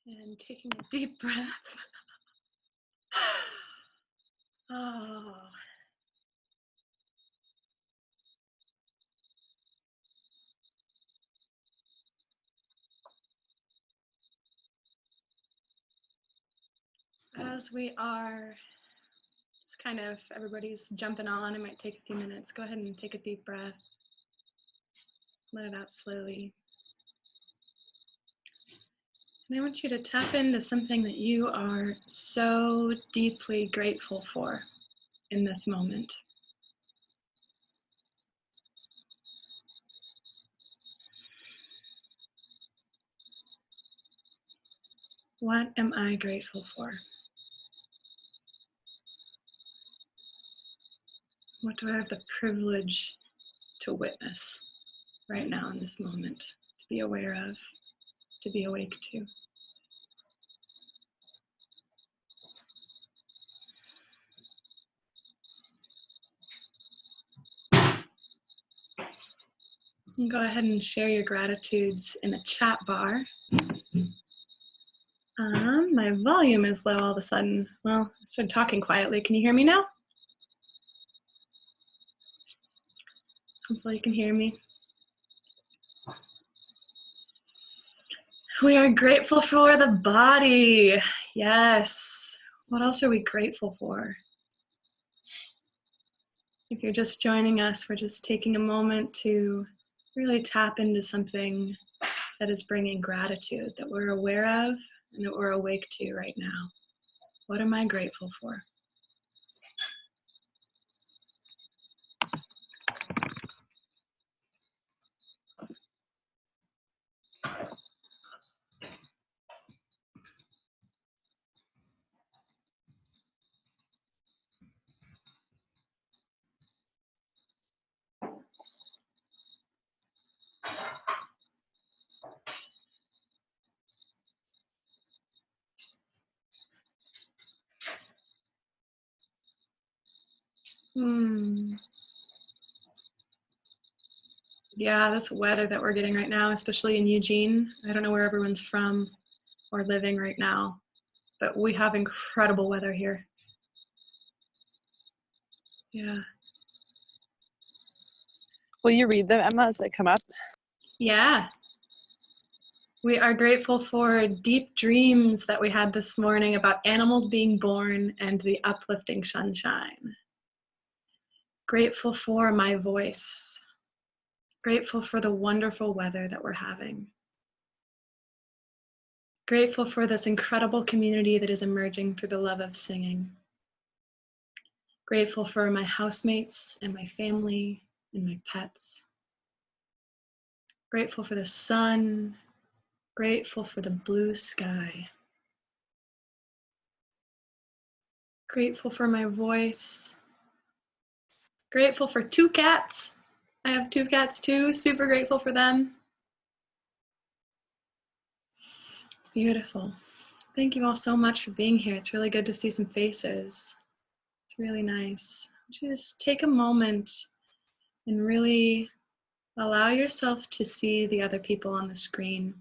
And taking a deep breath. Oh. As we are just kind of, everybody's jumping on, it might take a few minutes. Go ahead and take a deep breath. Let it out slowly. And I want you to tap into something that you are so deeply grateful for in this moment. What am I grateful for? What do I have the privilege to witness right now in this moment, to be aware of, to be awake to? And go ahead and share your gratitudes in the chat bar. My volume is low all of a sudden. Well, I started talking quietly. Can you hear me now? Hopefully you can hear me. We are grateful for the body. Yes. What else are we grateful for? If you're just joining us, we're just taking a moment to really tap into something that is bringing gratitude, that we're aware of and that we're awake to right now. What am I grateful for? Yeah, this weather that we're getting right now, especially in Eugene. I don't know where everyone's from or living right now, but we have incredible weather here. Yeah. Will you read them, Emma, as they come up? Yeah. We are grateful for deep dreams that we had this morning about animals being born and the uplifting sunshine. Grateful for my voice. Grateful for the wonderful weather that we're having. Grateful for this incredible community that is emerging through the love of singing. Grateful for my housemates and my family and my pets. Grateful for the sun. Grateful for the blue sky. Grateful for my voice. Grateful for 2 cats. I have 2 cats too, super grateful for them. Beautiful. Thank you all so much for being here. It's really good to see some faces. It's really nice. Just take a moment and really allow yourself to see the other people on the screen.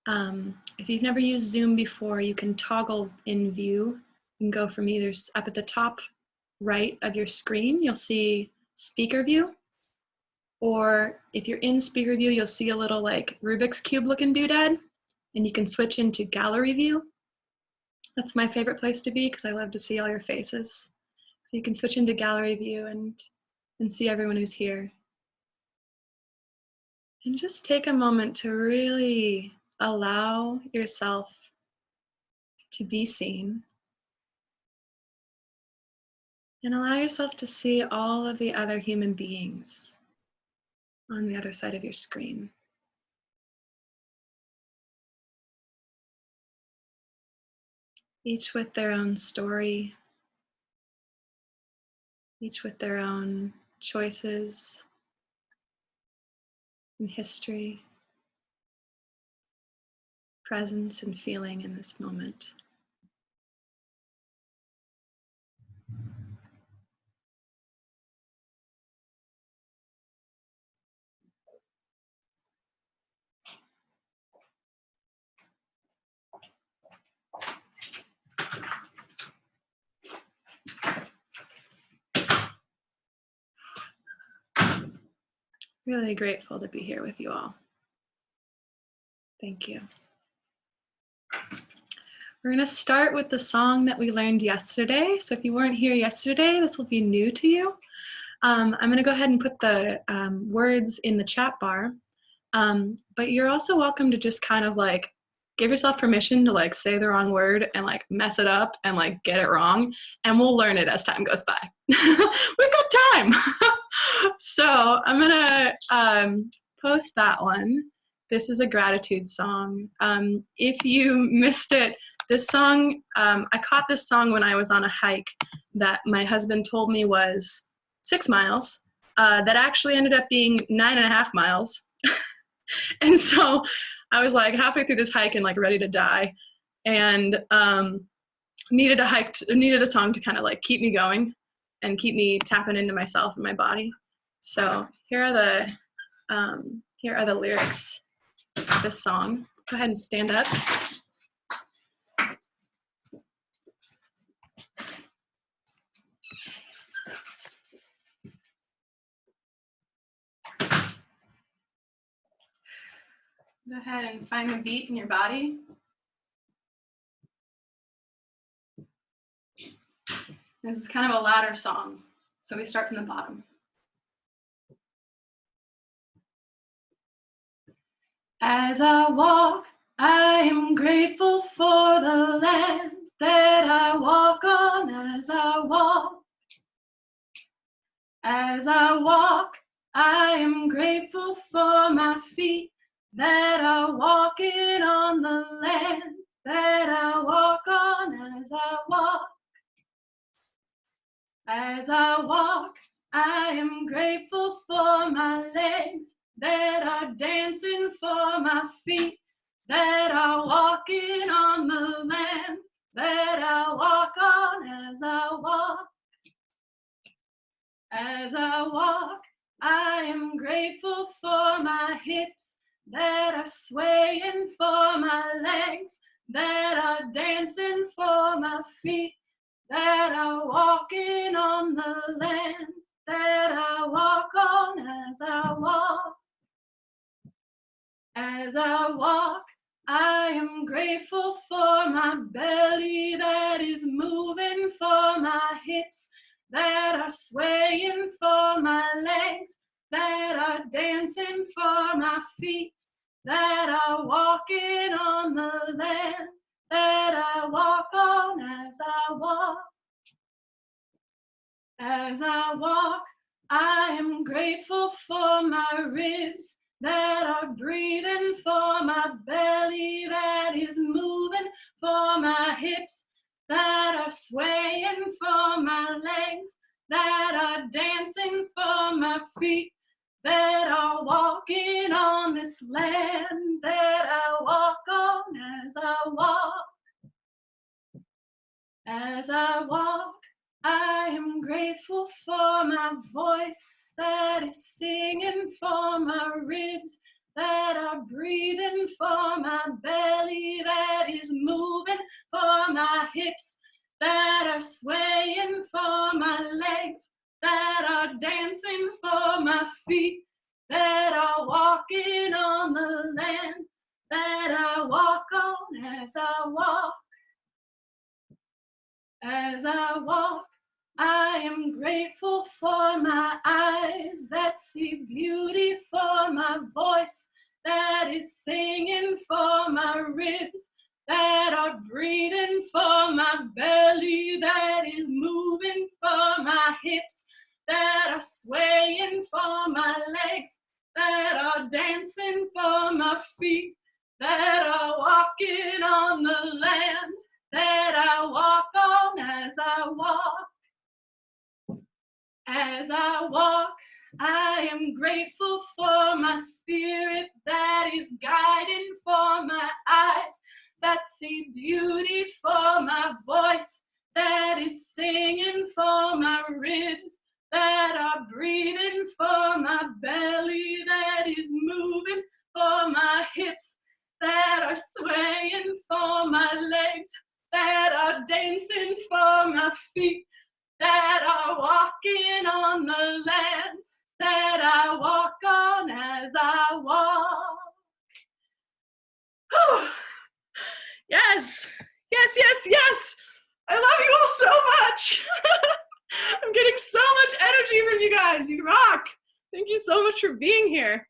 If you've never used Zoom before, you can toggle in view. You can go from either up at the top right of your screen, you'll see speaker view. Or if you're in speaker view, you'll see a little like Rubik's Cube looking doodad, and you can switch into gallery view. That's my favorite place to be because I love to see all your faces. So you can switch into gallery view and see everyone who's here. And just take a moment to really allow yourself to be seen. And allow yourself to see all of the other human beings on the other side of your screen. Each with their own story, each with their own choices and history, presence and feeling in this moment. Really grateful to be here with you all. Thank you. We're going to start with the song that we learned yesterday. So if you weren't here yesterday, this will be new to you. I'm going to go ahead and put the words in the chat bar. But you're also welcome to just kind of like give yourself permission to like say the wrong word and like mess it up and like get it wrong. And we'll learn it as time goes by. We've got time. So I'm going to post that one. This is a gratitude song. If you missed it, this song, I caught this song when I was on a hike that my husband told me was 6 miles, that actually ended up being 9.5 miles. And so I was like halfway through this hike and like ready to die, and needed a song to kind of like keep me going and keep me tapping into myself and my body. So here are the lyrics of this song. Go ahead and stand up. Go ahead and find the beat in your body. This is kind of a ladder song, so we start from the bottom. As I walk, I am grateful for the land that I walk on. As I walk, I am grateful for my feet that are walking on the land that I walk on. As I walk, I am grateful for my legs that are dancing, for my feet that are walking on the land that I walk on. As I walk, I am grateful for my hips that are swaying, for my legs that are dancing, for my feet that are walking on the land that I walk on. As I walk, I am grateful for my belly that is moving, for my hips that are swaying, for my legs that are dancing, for my feet that are walking on the land that I walk on. As I walk, I am grateful for my ribs that are breathing, for my belly that is moving, for my hips that are swaying, for my legs that are dancing, for my feet that are walking on this land that I walk on. As I walk, I am grateful for my voice that is singing, for my ribs that are breathing, for my belly that is moving, for my hips that are swaying, for my legs that are dancing, for my feet that are walking on the land that I walk on. As I walk, I am grateful for my eyes that see beauty, for my voice that is singing, for my ribs that are breathing, for my belly that is moving, for my hips that are swaying, for my legs that are dancing, for my feet that are walking on the land that I walk on. As I walk, I am grateful for my spirit that is guiding, for my eyes that see beauty, for my voice that is singing, for my ribs that are breathing, for my belly that is moving, for my hips that are swaying, for my legs that are dancing, for my feet that are walking on the land that I walk on. so much energy from you guys. You rock. Thank you so much for being here.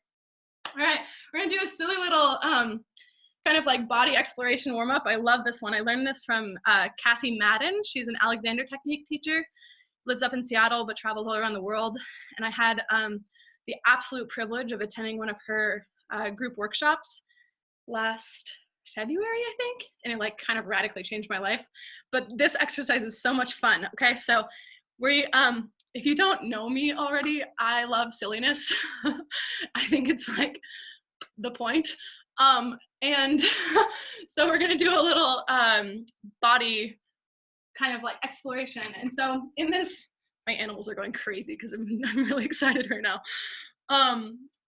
All right, we're gonna do a silly little kind of like body exploration warm-up. I love this one. I learned this from Kathy Madden. She's an Alexander Technique teacher, lives up in Seattle, but travels all around the world. And I had the absolute privilege of attending one of her group workshops last February, I think, and it like kind of radically changed my life. But this exercise is so much fun. Okay, so if you don't know me already, I love silliness. I think it's like the point. And so we're gonna do a little body kind of like exploration. And so in this, my animals are going crazy because I'm really excited right now.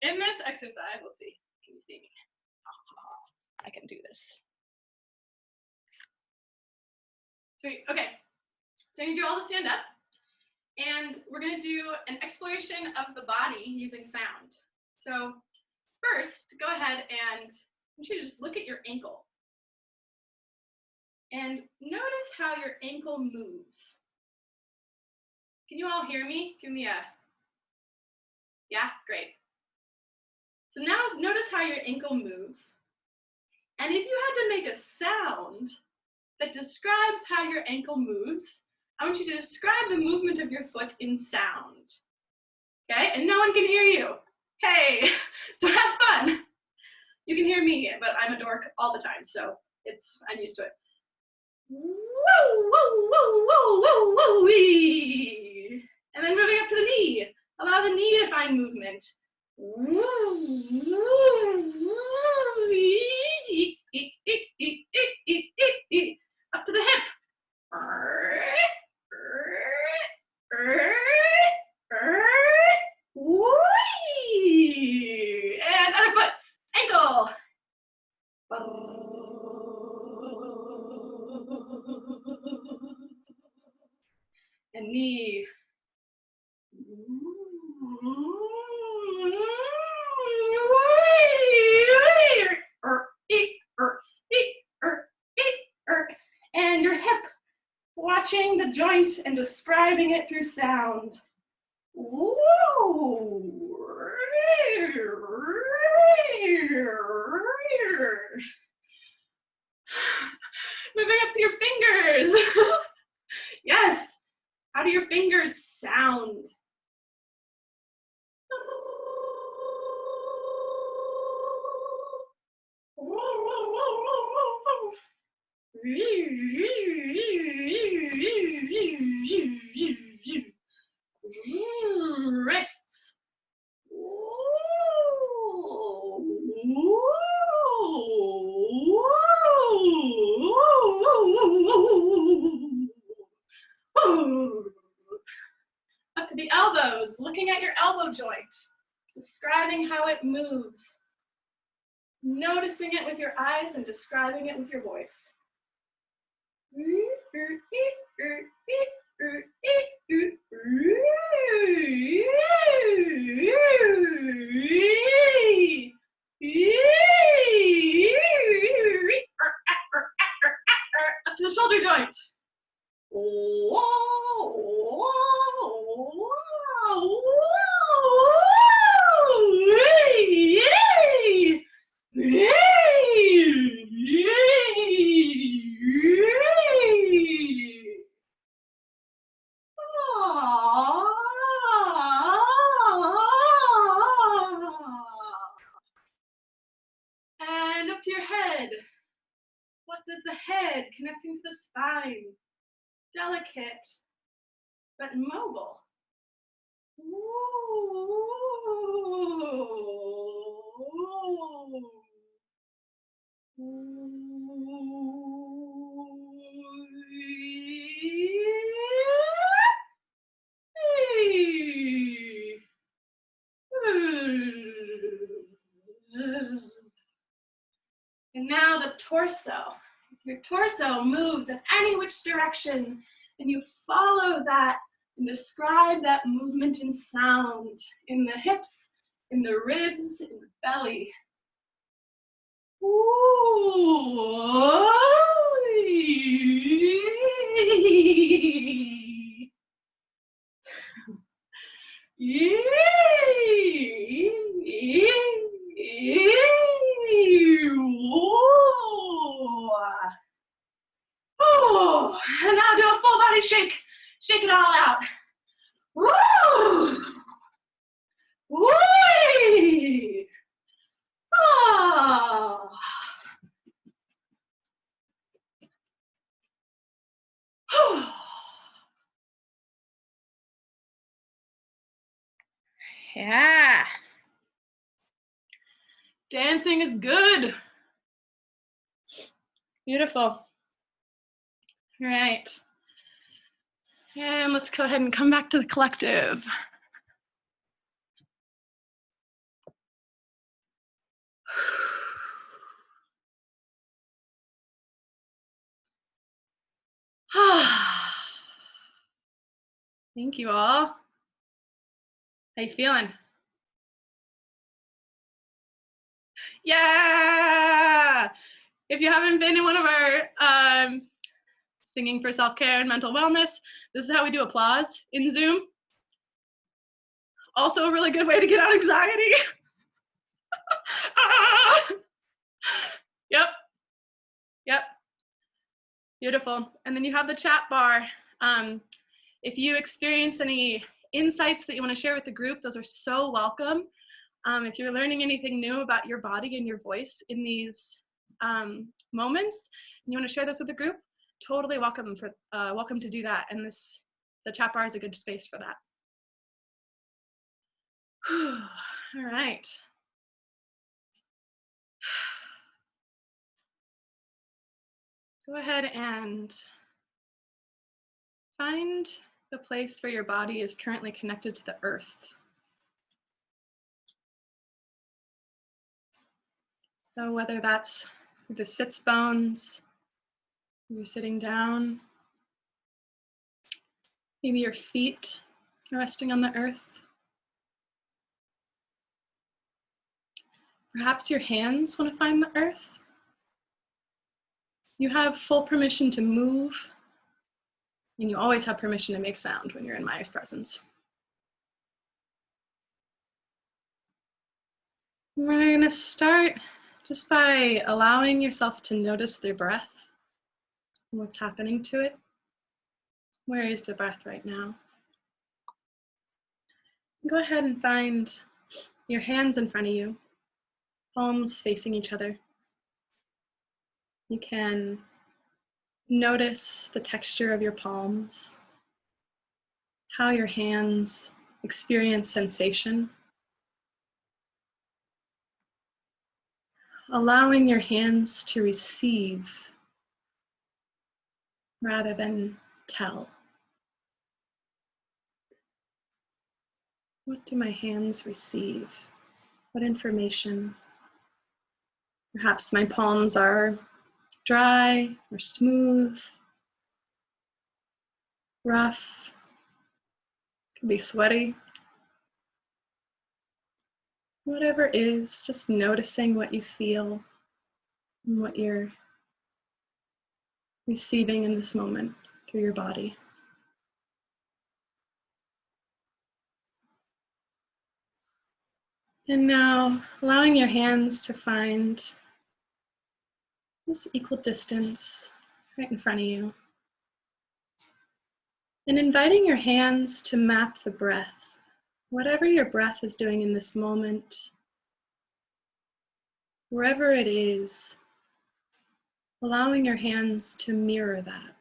In this exercise, let's see, can you see me? I can do this. Sweet, okay. So you do all the stand up, and we're gonna do an exploration of the body using sound. So first, go ahead and I want you to just look at your ankle. And notice how your ankle moves. Can you all hear me? Give me a, yeah, great. So now notice how your ankle moves. And if you had to make a sound that describes how your ankle moves, I want you to describe the movement of your foot in sound. Okay, and no one can hear you. Hey, so have fun. You can hear me, but I'm a dork all the time, so I'm used to it. Whoa, whoa, whoa, whoa, whoa, whoa, wee. And then moving up to the knee. Allow the knee to find movement. Up to the hip. And other foot. Ankle. And knee. And your hip, watching the joint and describing it through sound. Moving up to your fingers. Yes. How do your fingers sound? Wrists. Up to the elbows, looking at your elbow joint, describing how it moves, noticing it with your eyes and describing it with your voice. Up to the shoulder joint. And up to your head. What does the head connecting to the spine? Delicate, but mobile. And now the torso. Your torso moves in any which direction, and you follow that and describe that movement in sound, in the hips, in the ribs, in the belly. Ooh. Oh, and now do a full body shake. Shake it all out. Woo! Woo! Oh. Yeah. Dancing is good. Beautiful. All right. And let's go ahead and come back to the collective. Thank you all. How you feeling? Yeah! If you haven't been in one of our singing for self-care and mental wellness, this is how we do applause in Zoom. Also a really good way to get out anxiety. Yep. Yep. Beautiful. And then you have the chat bar. If you experience any insights that you want to share with the group, those are so welcome. If you're learning anything new about your body and your voice in these moments, and you want to share this with the group, totally welcome to do that. And the chat bar is a good space for that. All right. Go ahead and find the place where your body is currently connected to the earth. So whether that's through the sits bones, you're sitting down, maybe your feet are resting on the earth. Perhaps your hands want to find the earth. You have full permission to move, and you always have permission to make sound when you're in Maya's presence. We're going to start just by allowing yourself to notice the breath and what's happening to it. Where is the breath right now? Go ahead and find your hands in front of you, palms facing each other. You can notice the texture of your palms, how your hands experience sensation. Allowing your hands to receive rather than tell. What do my hands receive? What information? Perhaps my palms are dry or smooth, rough, could be sweaty. Whatever it is, just noticing what you feel and what you're receiving in this moment through your body. And now allowing your hands to find this equal distance right in front of you. And inviting your hands to map the breath. Whatever your breath is doing in this moment, wherever it is, allowing your hands to mirror that.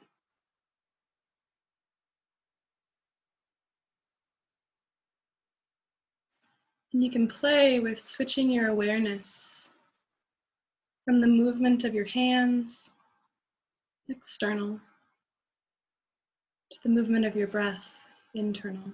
And you can play with switching your awareness from the movement of your hands, external, to the movement of your breath, internal.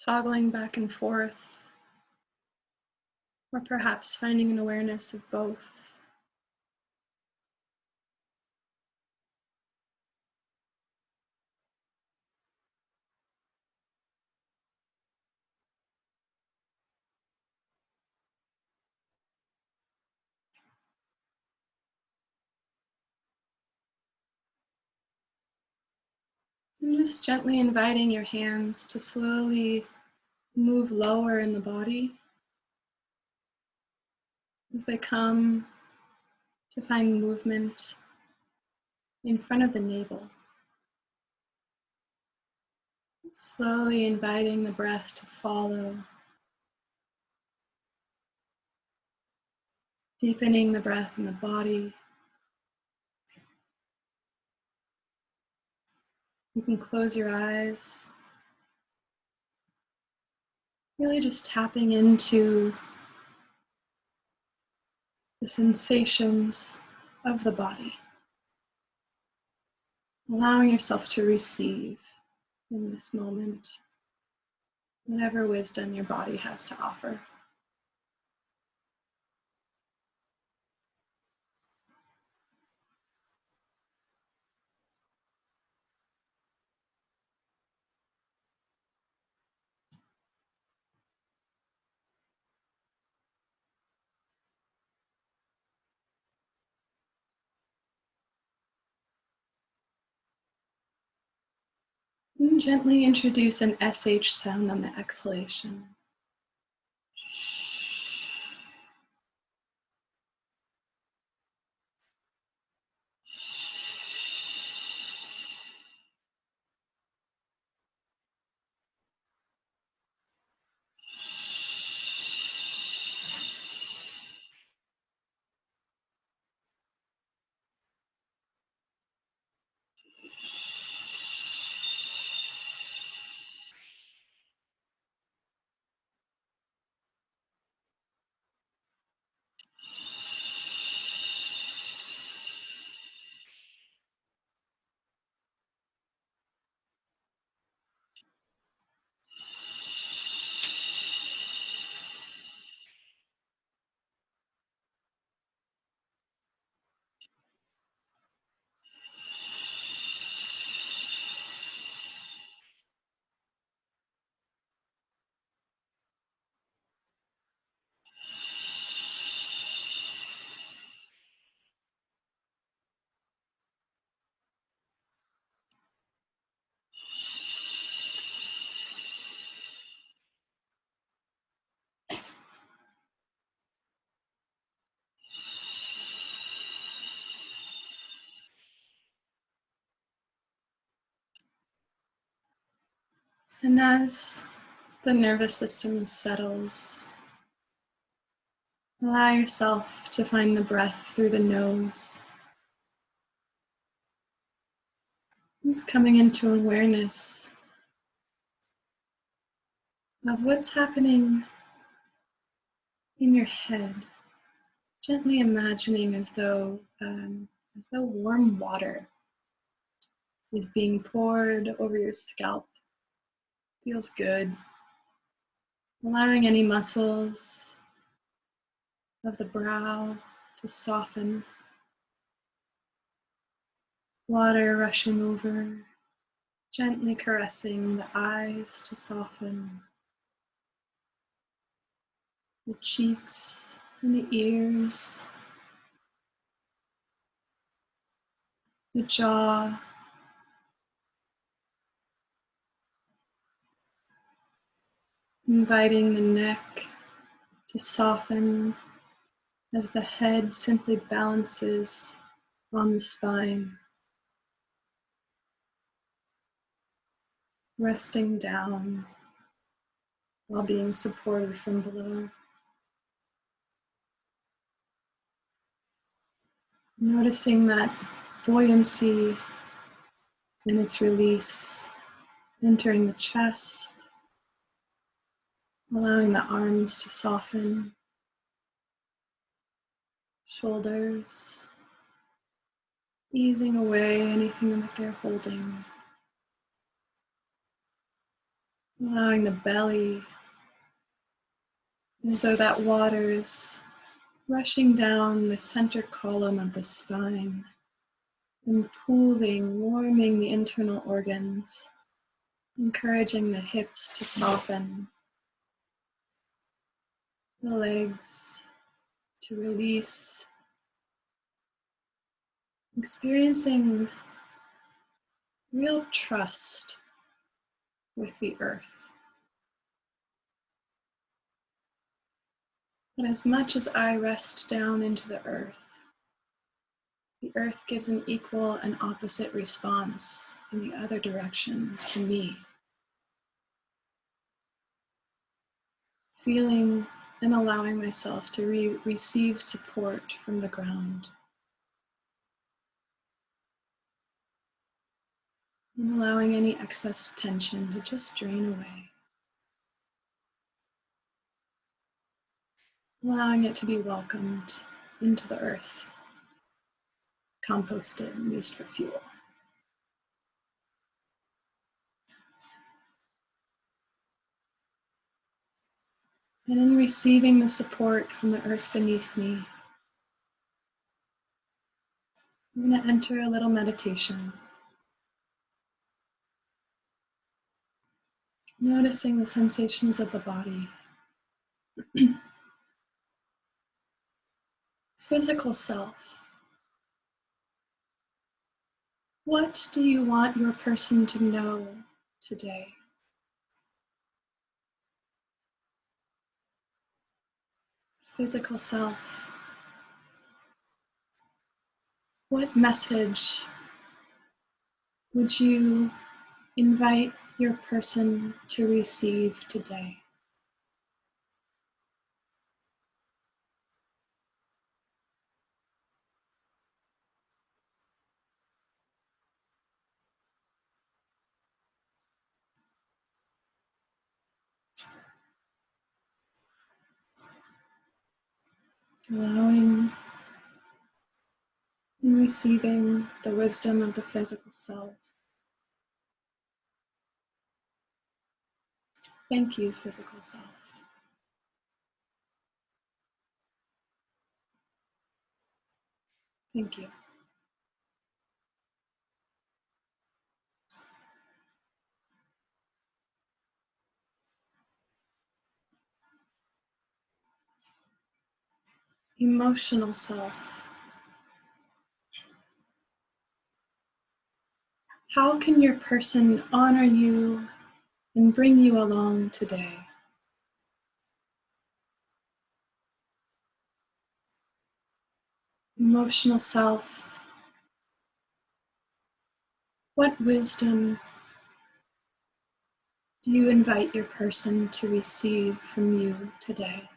Toggling back and forth, or perhaps finding an awareness of both. And just gently inviting your hands to slowly move lower in the body as they come to find movement in front of the navel. Slowly inviting the breath to follow, deepening the breath in the body. You can close your eyes, really just tapping into the sensations of the body, allowing yourself to receive in this moment whatever wisdom your body has to offer. And gently introduce an SH sound on the exhalation. And as the nervous system settles, allow yourself to find the breath through the nose. Just coming into awareness of what's happening in your head. Gently imagining as though warm water is being poured over your scalp. Feels good. Allowing any muscles of the brow to soften. Water rushing over, gently caressing the eyes to soften. The cheeks and the ears, the jaw, inviting the neck to soften as the head simply balances on the spine, resting down while being supported from below. Noticing that buoyancy and its release entering the chest, allowing the arms to soften, shoulders, easing away anything that they're holding, allowing the belly as though that water is rushing down the center column of the spine and pooling, warming the internal organs, encouraging the hips to soften, the legs to release, experiencing real trust with the earth. That as much as I rest down into the earth gives an equal and opposite response in the other direction to me. Feeling and allowing myself to receive support from the ground. And allowing any excess tension to just drain away. Allowing it to be welcomed into the earth, composted and used for fuel. And in receiving the support from the earth beneath me, I'm going to enter a little meditation. Noticing the sensations of the body. Physical self. What do you want your person to know today? Physical self. What message would you invite your person to receive today? Allowing and receiving the wisdom of the physical self. Thank you, physical self. Thank you. Emotional self. How can your person honor you and bring you along today? Emotional self. What wisdom do you invite your person to receive from you today?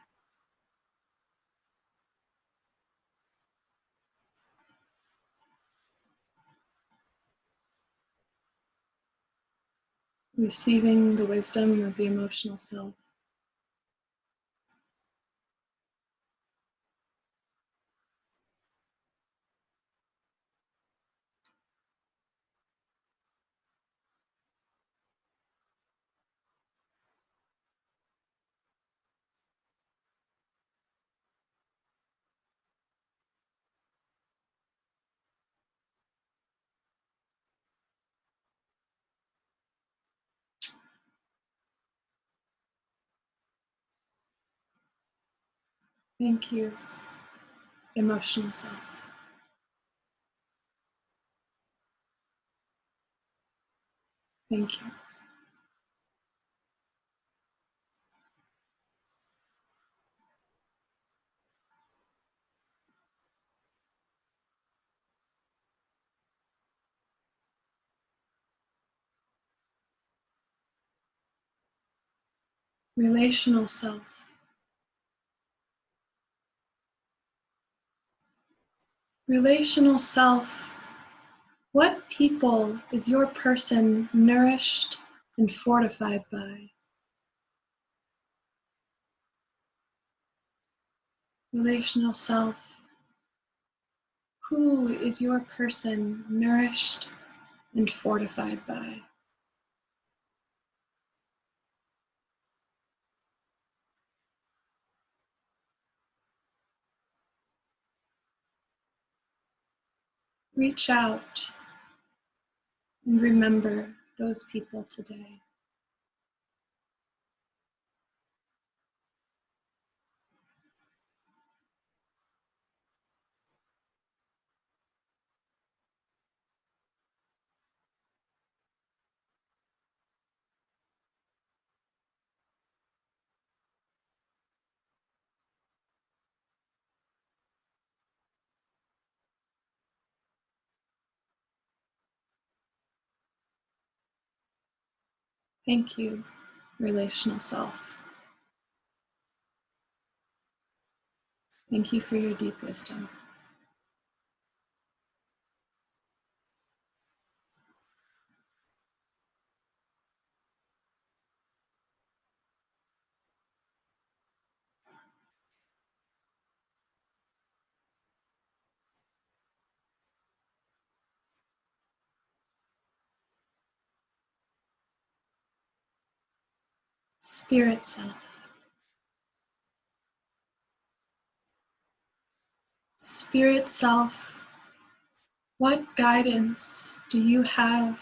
Receiving the wisdom of the emotional self. Thank you, emotional self. Thank you. Relational self. Relational self. What people is your person nourished and fortified by? Relational self. Who is your person nourished and fortified by? Reach out and remember those people today. Thank you, relational self. Thank you for your deep wisdom. Spirit self. Spirit self, what guidance do you have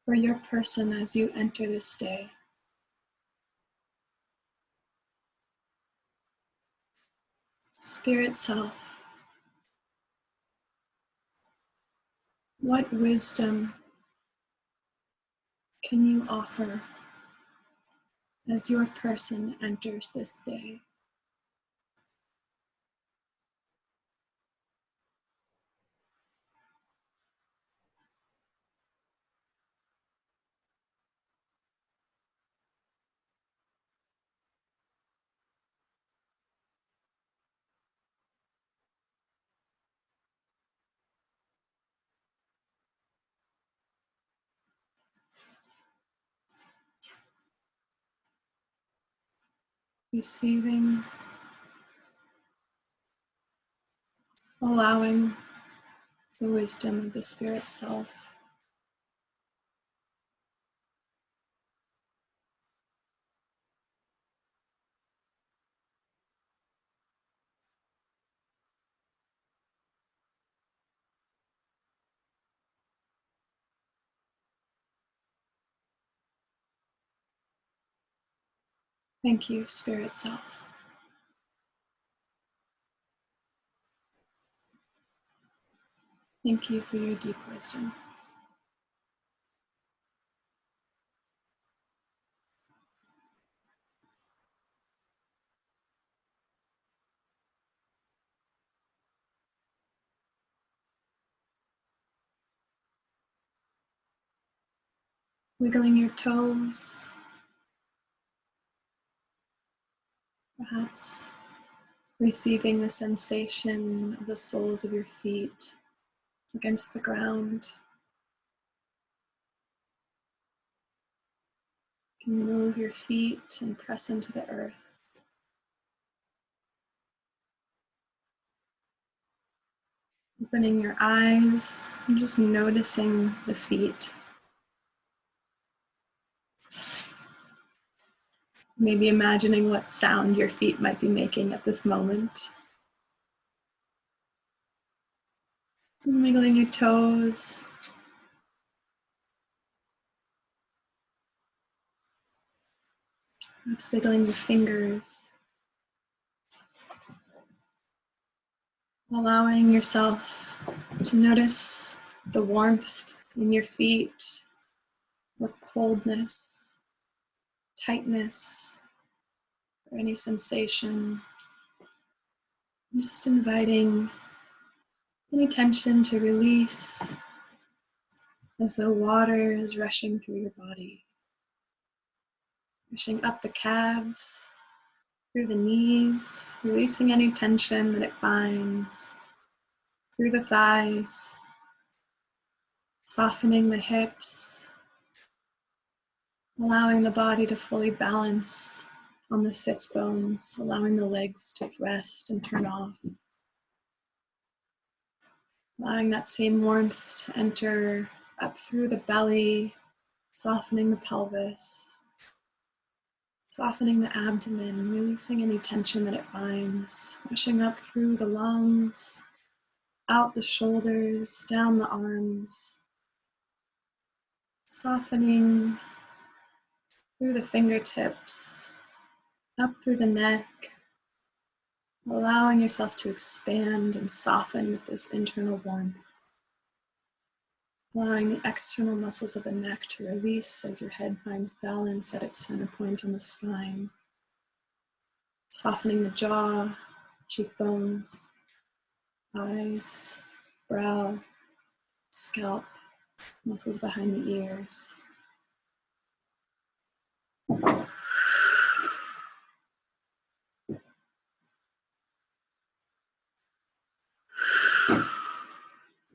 for your person as you enter this day? Spirit self, what wisdom can you offer as your person enters this day? Receiving, allowing the wisdom of the Spirit self. Thank you, Spirit self. Thank you for your deep wisdom. Wiggling your toes, perhaps receiving the sensation of the soles of your feet against the ground. You can move your feet and press into the earth. Opening your eyes and just noticing the feet. Maybe imagining what sound your feet might be making at this moment. Wiggling your toes. Perhaps wiggling your fingers. Allowing yourself to notice the warmth in your feet, or coldness, tightness, or any sensation. Just inviting any tension to release as though water is rushing through your body. Pushing up the calves, through the knees, releasing any tension that it binds, through the thighs, softening the hips, allowing the body to fully balance on the sits bones, allowing the legs to rest and turn off. Allowing that same warmth to enter up through the belly, softening the pelvis, softening the abdomen, releasing any tension that it binds, pushing up through the lungs, out the shoulders, down the arms, softening through the fingertips, up through the neck, allowing yourself to expand and soften with this internal warmth. Allowing the external muscles of the neck to release as your head finds balance at its center point on the spine. Softening the jaw, cheekbones, eyes, brow, scalp, muscles behind the ears.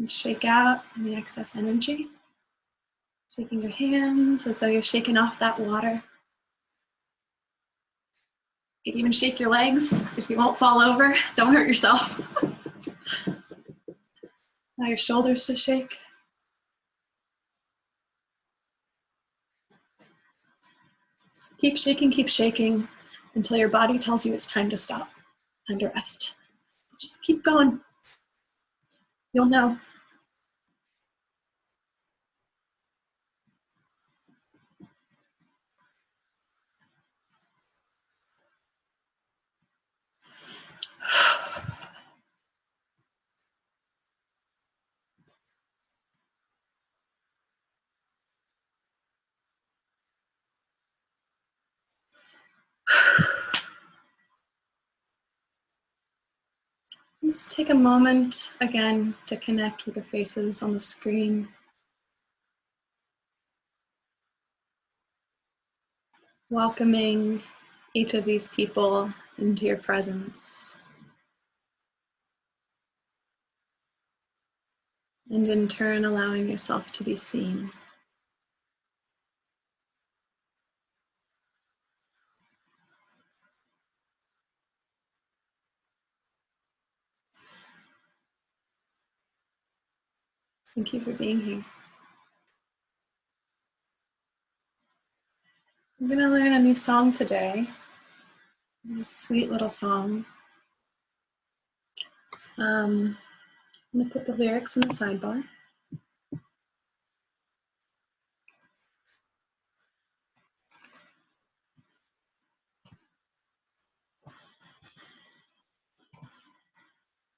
And shake out any excess energy. Shaking your hands as though you're shaking off that water. You can even shake your legs if you won't fall over. Don't hurt yourself. Allow your shoulders to shake. Keep shaking until your body tells you it's time to stop, time to rest. Just keep going. You'll know. Just take a moment again to connect with the faces on the screen. Welcoming each of these people into your presence. And in turn, allowing yourself to be seen. Thank you for being here. I'm going to learn a new song today. This is a sweet little song. I'm going to put the lyrics in the sidebar.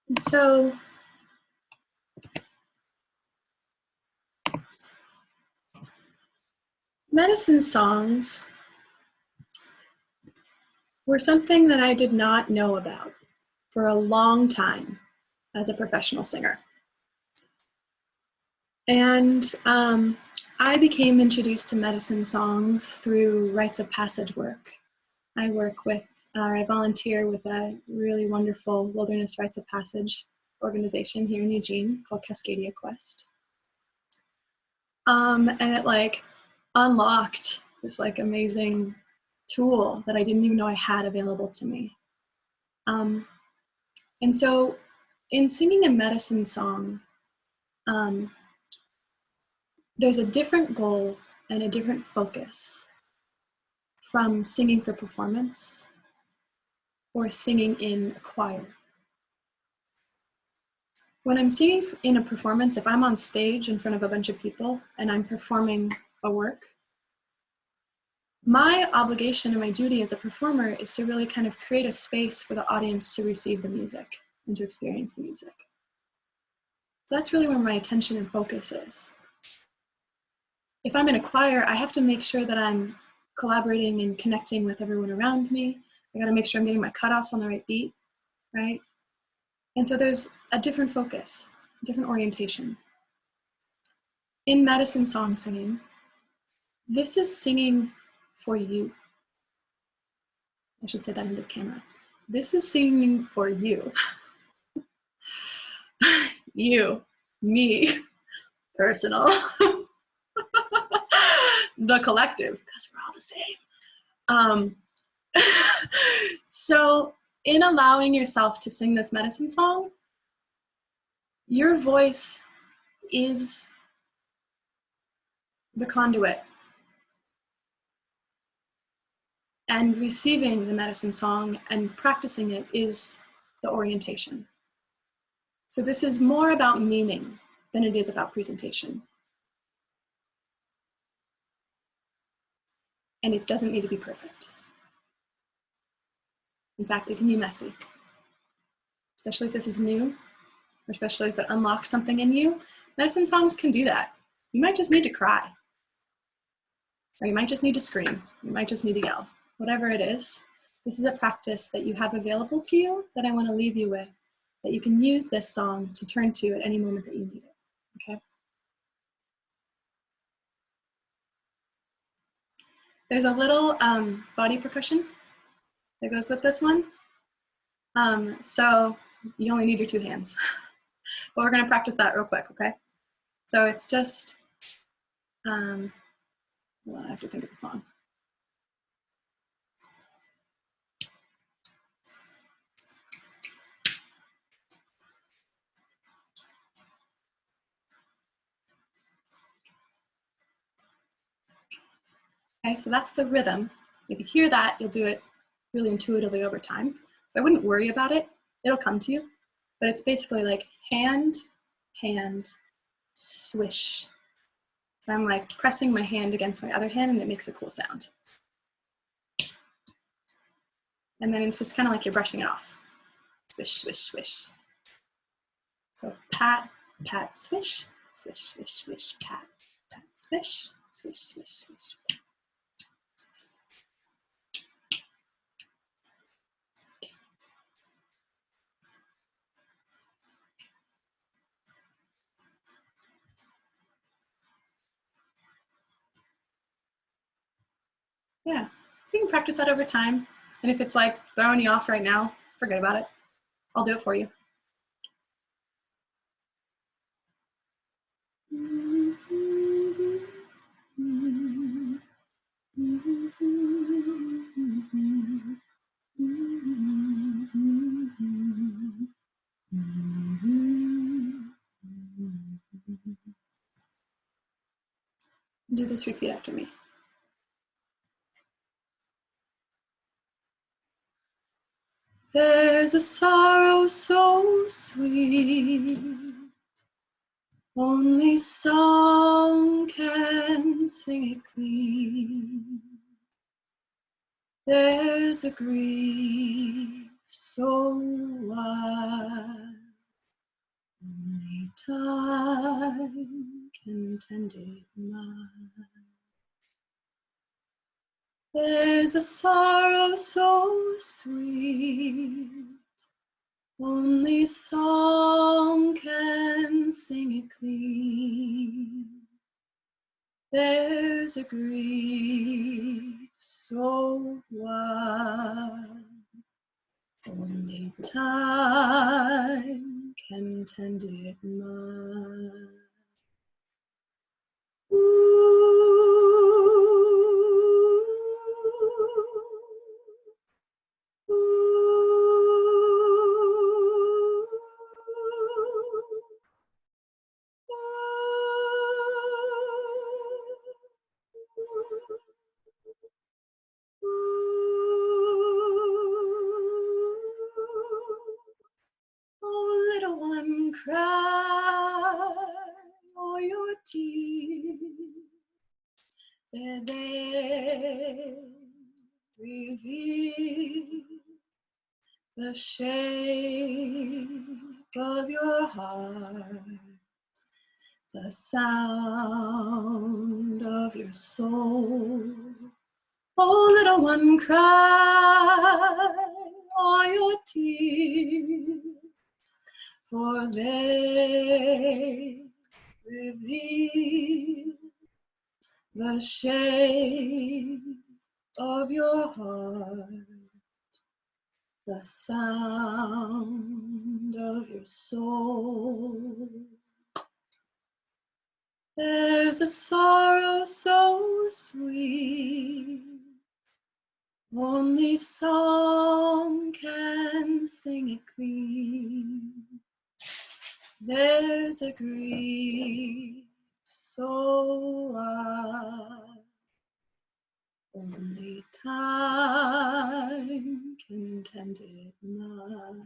And so, medicine songs were something that I did not know about for a long time as a professional singer. And I became introduced to medicine songs through rites of passage work. I volunteer with a really wonderful wilderness rites of passage organization here in Eugene called Cascadia Quest. And it unlocked this amazing tool that I didn't even know I had available to me. And so in singing a medicine song, there's a different goal and a different focus from singing for performance or singing in a choir. When I'm singing in a performance, if I'm on stage in front of a bunch of people and I'm performing a work, my obligation and my duty as a performer is to really kind of create a space for the audience to receive the music and to experience the music. So that's really where my attention and focus is. If I'm in a choir, I have to make sure that I'm collaborating and connecting with everyone around me. I gotta make sure I'm getting my cutoffs on the right beat, right? And so there's a different focus, a different orientation. In medicine song singing, this is singing for you. I should say that into the camera. This is singing for you. You, me, personal, the collective, because we're all the same. So in allowing yourself to sing this medicine song, your voice is the conduit. And receiving the medicine song and practicing it is the orientation. So this is more about meaning than it is about presentation. And it doesn't need to be perfect. In fact, it can be messy, especially if this is new, or especially if it unlocks something in you. Medicine songs can do that. You might just need to cry, or you might just need to scream. You might just need to yell. Whatever it is, this is a practice that you have available to you that I want to leave you with, that you can use this song to turn to at any moment that you need it, okay? There's a little body percussion that goes with this one. So you only need your two hands. But we're going to practice that real quick, okay? So it's just, well, I have to think of the song. Okay, so that's the rhythm. If you hear that, you'll do it really intuitively over time. So I wouldn't worry about it. It'll come to you. But it's basically like hand, hand, swish. So I'm like pressing my hand against my other hand and it makes a cool sound. And then it's just kind of like you're brushing it off. Swish, swish, swish. So pat, pat, swish, swish, swish, swish, pat, pat, swish, swish, swish, swish, pat. Yeah, so you can practice that over time. And if it's like throwing you off right now, forget about it. I'll do it for you. Do this, repeat after me. There's a sorrow so sweet, only song can sing it clean. There's a grief so wide, only time can tend it nigh. There's a sorrow so sweet, only song can sing it clean. There's a grief so wide, only time can tend it nigh. Oh, little one, cry all your tears. They reveal the shape of your heart, the sound of your soul. Oh, little one, cry all your tears, for they reveal the shape of your heart, the sound of your soul. There's a sorrow so sweet, only song can sing it clean. There's a grief so wide, only time can tend it nigh.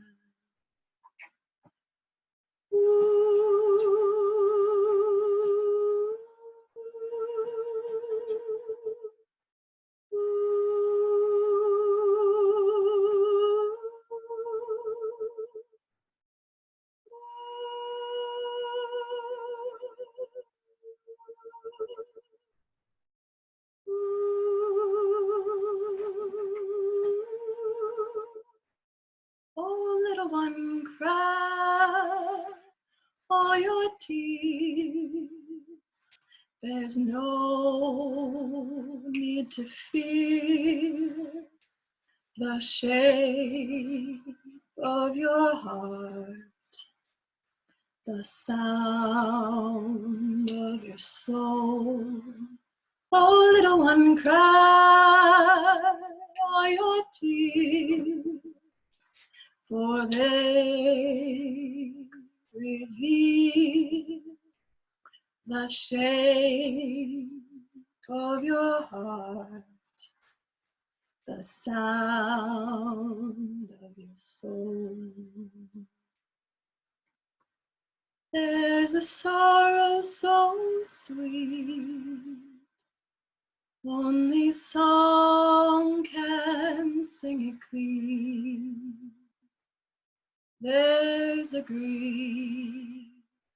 Oh, little one, cry all your tears. There's no need to fear the shape of your heart, the sound of your soul. Oh, little one, cry all your tears, for they reveal the shape of your heart, the sound of your soul. There's a sorrow so sweet, only song can sing it clean. There's a grief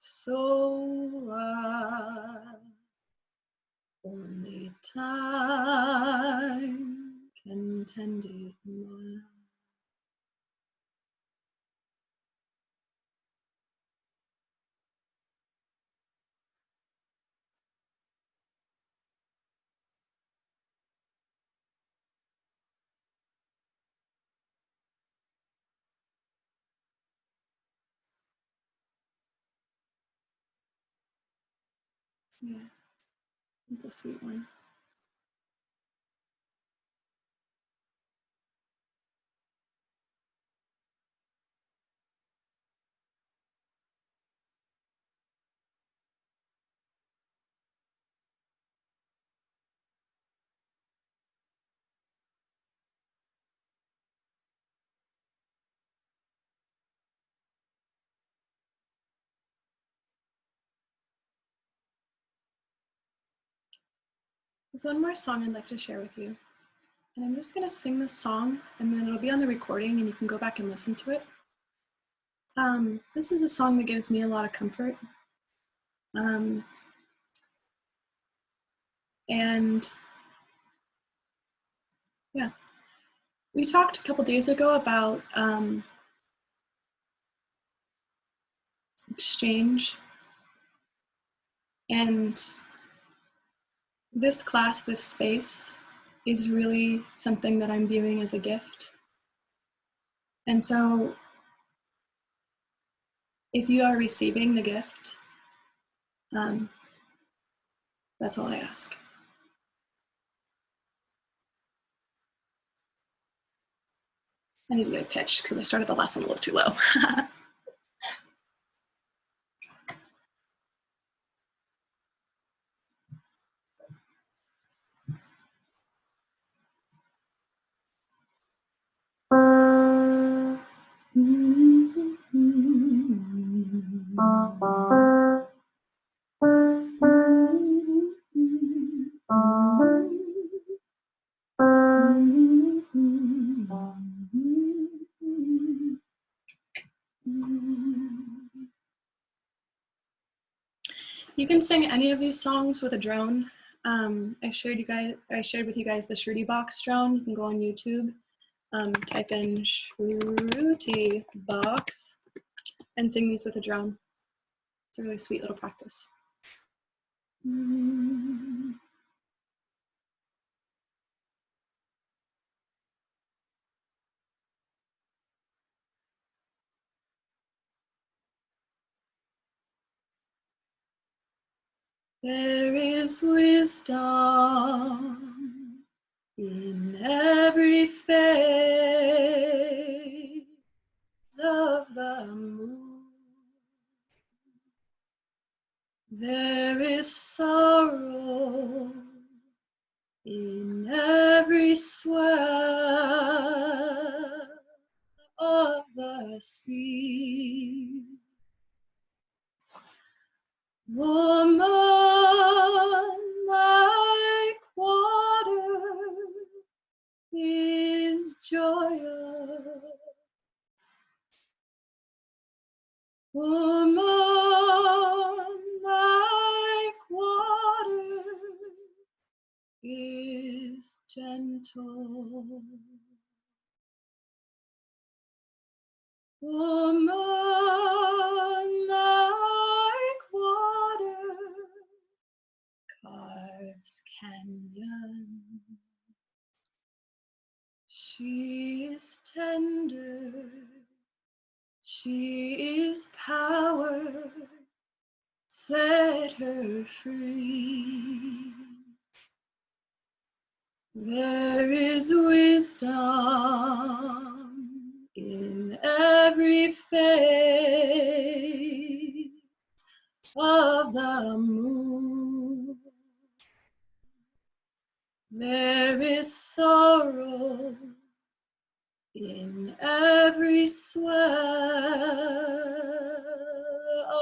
so wide, only time can tend it now. Yeah, it's a sweet one. There's one more song I'd like to share with you. And I'm just gonna sing this song and then it'll be on the recording and you can go back and listen to it. This is a song that gives me a lot of comfort. And yeah, we talked a couple days ago about exchange. And this class, this space, is really something that I'm viewing as a gift. And so if you are receiving the gift, that's all I ask. I need to get a pitch because I started the last one a little too low. You can sing any of these songs with a drone. I shared with you guys the Shruti Box drone. You can go on YouTube, type in Shruti Box, and sing these with a drone. It's a really sweet little practice. There is wisdom in every phase of the moon. There is sorrow in every swell of the sea. Woman like water is joyous. Woman like water is gentle. Woman like water carves canyon. She is tender, She is power, set her free. There is wisdom in every phase of the moon. There is sorrow in every swell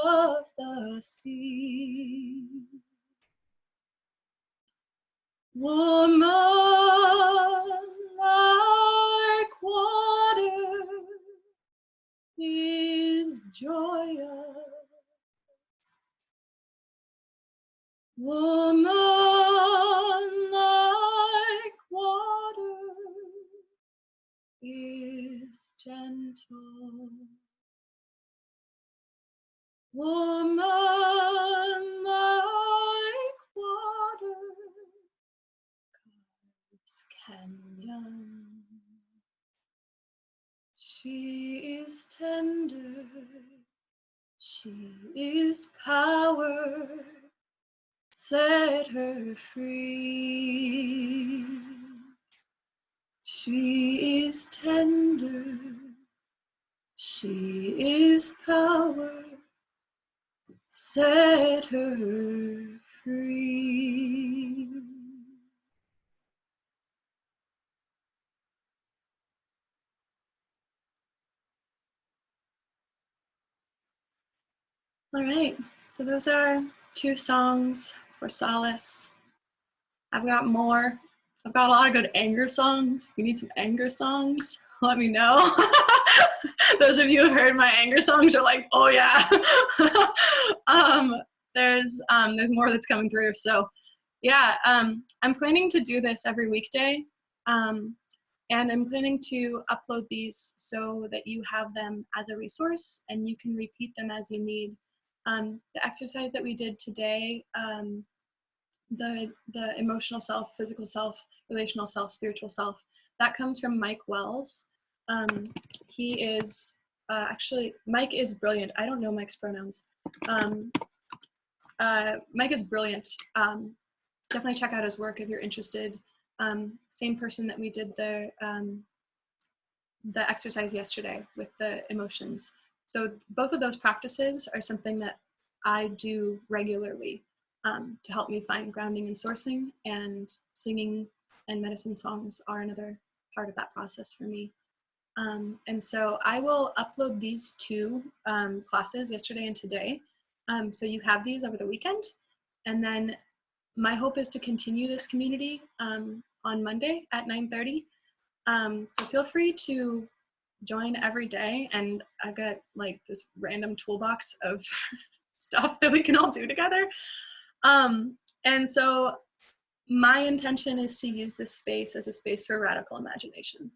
of the sea. Woman like water is joyous. Woman like water is gentle. Woman like water carves canyon. She is tender. She is power. Set her free. She is tender. She is power. Set her free. All right, so those are 2 songs for solace. I've got more. I've got a lot of good anger songs. If you need some anger songs, let me know. Those of you who've heard my anger songs are like, oh yeah. There's more that's coming through. So yeah, I'm planning to do this every weekday. And I'm planning to upload these so that you have them as a resource and you can repeat them as you need. The exercise that we did today, the emotional self, physical self, relational self, spiritual self, that comes from Mike Wells. He is actually, Mike is brilliant. I don't know Mike's pronouns. Mike is brilliant. Definitely check out his work if you're interested. Same person that we did the exercise yesterday with the emotions. So both of those practices are something that I do regularly to help me find grounding and sourcing, and singing and medicine songs are another part of that process for me. And so I will upload these 2 classes, yesterday and today. So you have these over the weekend. And then my hope is to continue this community on Monday at 9:30. So feel free to join every day, and I've got like this random toolbox of stuff that we can all do together. And so my intention is to use this space as a space for radical imagination.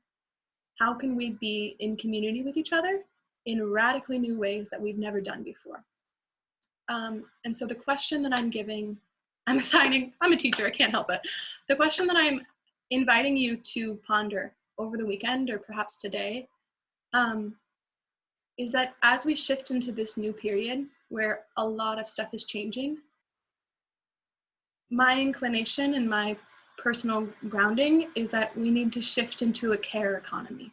How can we be in community with each other in radically new ways that we've never done before? And so the question that I'm giving, I'm a teacher, I can't help it. The question that I'm inviting you to ponder over the weekend, or perhaps today, is that as we shift into this new period where a lot of stuff is changing, my inclination and my personal grounding is that we need to shift into a care economy.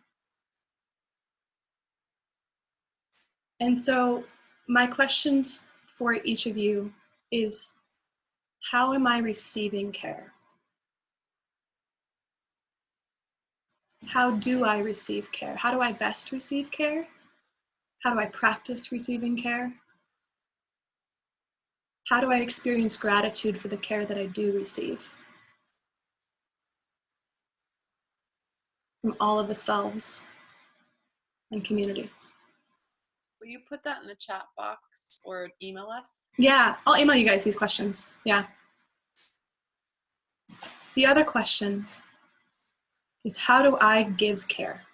And so my questions for each of you is, how am I receiving care? How do I receive care? How do I best receive care? How do I practice receiving care? How do I experience gratitude for the care that I do receive from all of the selves and community? Will you put that in the chat box or email us? Yeah, I'll email you guys these questions. Yeah. The other question is, how do I give care?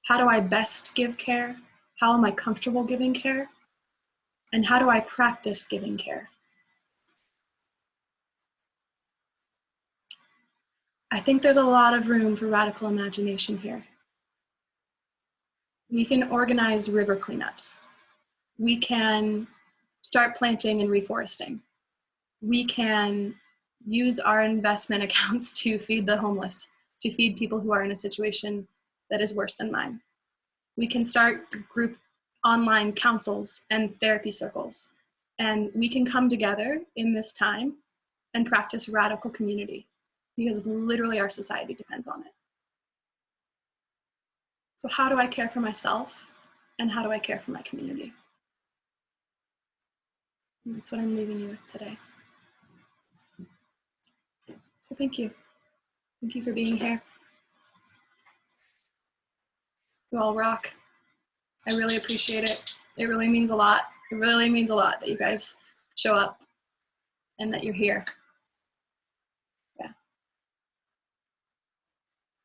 How do I best give care? How am I comfortable giving care? And how do I practice giving care? I think there's a lot of room for radical imagination here. We can organize river cleanups. We can start planting and reforesting. We can use our investment accounts to feed the homeless, to feed people who are in a situation that is worse than mine. We can start group online councils and therapy circles, and we can come together in this time and practice radical community, because literally our society depends on it. So how do I care for myself, and how do I care for my community? And that's what I'm leaving you with today. So thank you. Thank you for being here. You all rock. I really appreciate it. It really means a lot. It really means a lot that you guys show up and that you're here. Yeah.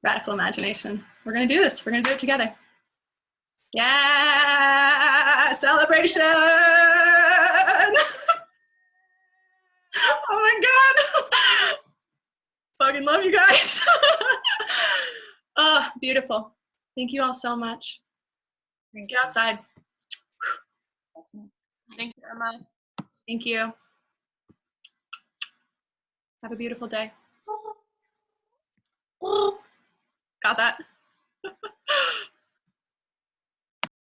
Radical imagination. We're gonna do this. We're gonna do it together. Yeah, celebration. Oh my God. Fucking love you guys. Oh, beautiful. Thank you all so much. Get outside. Thank you, Emma. Thank you. Have a beautiful day. Got that?